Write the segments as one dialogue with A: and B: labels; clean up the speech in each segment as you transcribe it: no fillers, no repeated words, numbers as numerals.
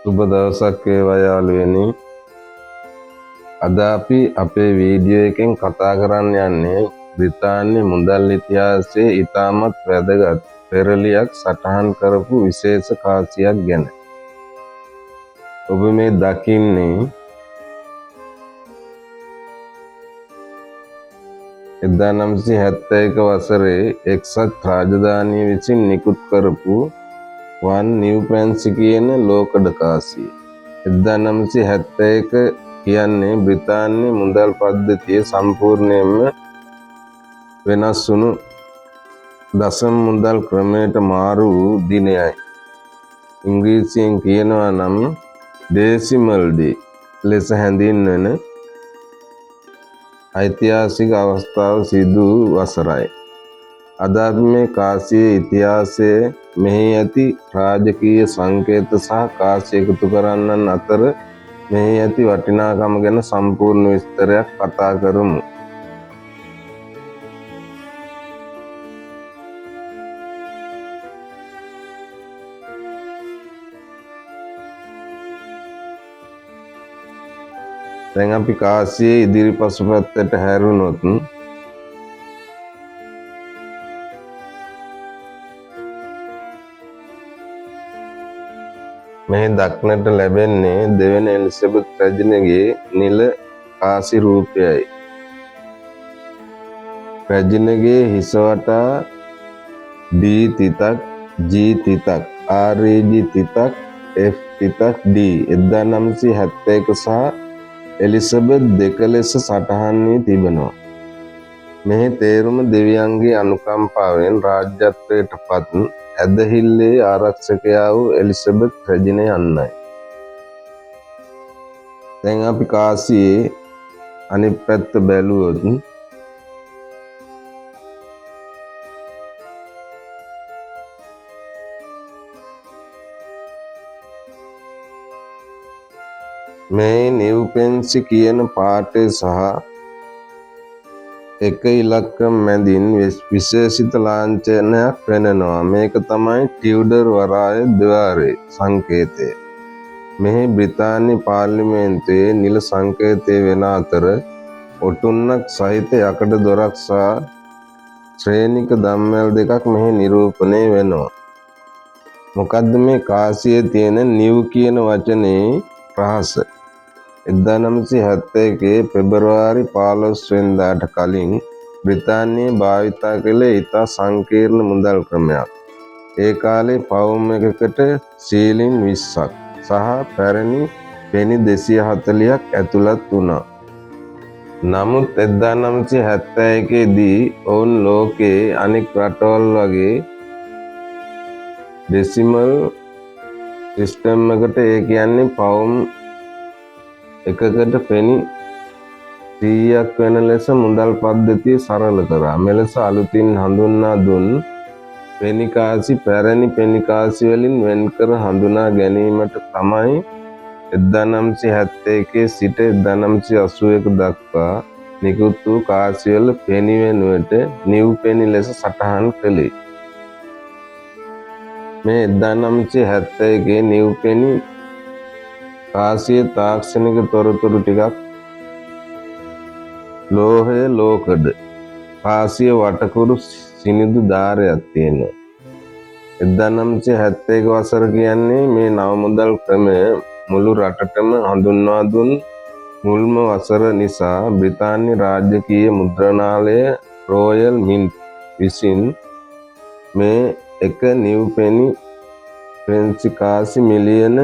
A: සුබ දවසක් වේවා යාළුවනි. අද අපි අපේ වීඩියෝ එකෙන් කතා කරන්න යන්නේ බ්‍රිතාන්‍ය මුදල් ඉතිහාසයේ ඉතාමත් වැදගත් පෙරලියක් සටහන් කරපු විශේෂ කාසියක් ගැන. ඔබ මේ දකින්නේ 1971 වසරේ එක්සත් රාජධානිය විසින් නිකුත් කරපු වන් නිව්පැන්සි කියන ලෝකඩ කාසිය. 1971 කියන්නේ බ්‍රිතාන්‍ය මුදල් පද්ධතිය සම්පූර්ණයෙන්ම වෙනස් වුණු දශම මුදල් ක්‍රමයට මාරු වූ දිනයයි. ඉංග්‍රීසියෙන් කියනවා නම් ඩෙසිමල් ඩේ ලෙස හැඳින්වෙන ඓතිහාසික අවස්ථාව සිදු වසරයි. අද අපි මේ කාසියේ ඉතිහාසය, මෙහි ඇති රාජකීය සංකේත සහ කාසිය එකතු කරන්නන් අතර මෙහි ඇති වටිනාකම ගැන සම්පූර්ණ විස්තරයක් කතා කරමු. දැන් අපි කාසියේ ඉදිරි පසුපැත්තට හැරුණොත් මෙහි දක්නට ලැබෙන්නේ දෙවන එලිසබෙත් රැජිනගේ නිල කාසි රූපයයි. රැජිනගේ හිස වටා D තිතක්, G තිතක්, REG තිතක්, F තිතක්, D 1971 සහ එලිසබෙත් දෙක ලෙස සටහන් වී තිබෙනවා. මෙහි තේරුම දෙවියන්ගේ අනුකම්පාවෙන් රාජ්‍යත්වයට පත් ඇදහිල්ලේ ආරක්ෂකයා වූ එලිසබෙත් රැජින යන්නයි. දැන් අපි කාසියේ අනිත් පැත්ත බැලුවොත් මේ නිව්පෙන්සි කියන පාඨය සහ එක ඉලක්කම් මැදින් විශේෂිත ලාංඡනයක් පෙනෙනවා. මේක තමයි ටියුඩර් වරාය ద్వාරයේ සංකේතය. මෙහි බ්‍රිතාන්‍ය පාර්ලිමේන්තුවේ නිල සංකේතය වෙන අතර ඔටුන්නක් සහිත යකඩ දොරක් සහ ශ්‍රේණික දම්වැල් දෙකක් මෙහි නිරූපණය වෙනවා. මොකද්ද මේ කාසියේ තියෙන නිව් කියන වචනේ රහස? 1971 පෙබරවාරි 15 වෙනිදාට කලින් බ්‍රිතාන්‍යයේ භාවිතා කළේ ඉතා සංකීර්ණ මුදල් ක්‍රමයක්. ඒ කාලේ පවුම් එකකට සීලින් 20ක් සහ පැරණි පෙනි 240ක් ඇතුළත් වුණා. නමුත් 1971 දී ඔවුන් ලෝකයේ අනෙක් රටවල් වගේ ඩෙසිමල් සිස්ටම් එකට, ඒ කියන්නේ පවුම් එකකට පෙනි 100ක් වෙන ලෙස මුදල් පද්ධතිය සරල කරා. මෙලෙස අලුතින් හඳුන්වා දුන් පෙනි කාසි පැරණි පෙනි කාසි වලින් වෙන්කර හඳුනා ගැනීමට තමයි 1971 සිට 1981 දක්වා නිකුත් වූ කාසි වල පෙනි වෙනුවට නිව් පෙනි ලෙස සටහන් කළේ. මේ 1971 නිව් පෙනි කාසියේ තාක්ෂණික තොරතුරු ටිකක් ලෝහය ලෝකඩ කාසිය වටකුරු සිනිඳු ධාරයක් තියෙනවා. 1971 වසර කියන්නේ මේ නව මුදල් ක්‍රමය මුළු රටටම හඳුන්වා දුන් මුල්ම වසර නිසා බ්‍රිතාන්‍ය රාජකීය මුද්‍රණාලය රෝයල් මින්ට් විසින් මේ එක නිව් පෙන්සි කාසි මිලියන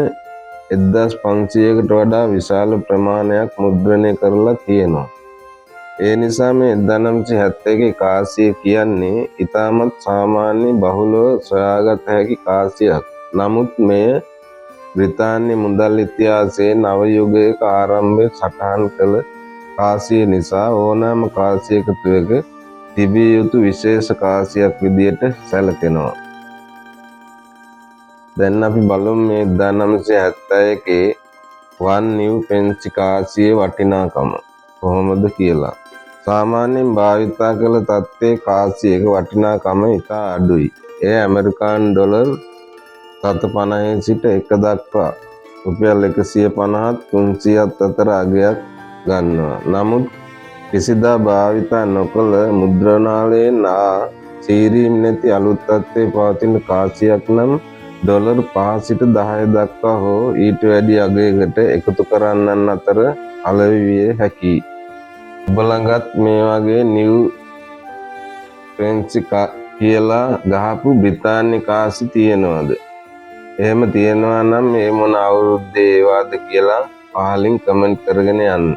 A: 1500කට වඩා විශාල ප්‍රමාණයක් මුද්‍රණය කරලා තියෙනවා. ඒ නිසා මේ 1971 කාසිය කියන්නේ ඉතාමත් සාමාන්‍ය බහුලව සොයාගත හැකි කාසියක්. නමුත් මෙය බ්‍රිතාන්‍ය මුදල් ඉතිහාසයේ නව යුගයක ආරම්භය සටහන් කළ කාසිය නිසා ඕනෑම කාසි එකතුවක තිබිය යුතු විශේෂ කාසියක් විදියට සැලකෙනවා. දැන් අපි බලමු මේ 1971 වන් නිව්පෙන්සි කාසියේ වටිනාකම කොහොමද කියලා. සාමාන්‍යයෙන් භාවිතා කළ තත්ත්වයේ කාසියක වටිනාකම ඉතා අඩුයි. එය ඇමරිකානු ඩොලර් 750 සිට 1 දක්වා රුපියල් 150ත් 300ත් අතර අගයක් ගන්නවා. නමුත් කිසිදා භාවිතා නොකළ මුද්‍රණාලයෙන් සීරීම් නැති අලුත් තත්ත්වයේ පවතින කාසියක් නම් ඩොලර් 5 සිට 10 දක්වා හෝ ඊට වැඩි අගයකට එකතු කරන්නන් අතර අලෙවි විය හැකියි. ඔබ ළඟත් මේ වගේ නිව් ෆ්‍රෙන්ච් කියලා ගහපු බ්‍රිතාන්‍ය කාසි තියෙනවද? එහෙම තියෙනවා නම් මේ මොන අවුරුද්දේ ඒවාද කියලා පහලින් කමෙන්ට් කරගෙන යන්න.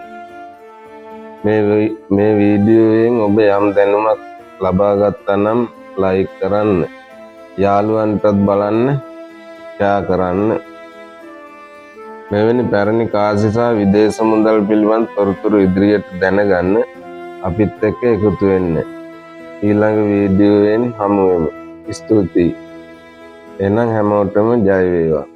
A: මේ වීඩියෝයෙන් ඔබ යම් දැනුමක් ලබා ගත්තා නම් ලයික් කරන්න, යාළුවන්ටත් බලන්න, ෂෙයා කරන්න. මෙවැනි පැරණි කාසි සහ විදේශ මුදල් පිළිබඳ තොරතුරු ඉදිරියට දැනගන්න අපිත් එක්ක එකතු වෙන්න. ඊළඟ වීඩියෝවෙන් හමු වෙමු. ස්තුතියි. එහෙනම් හැමෝටම ජය වේවා.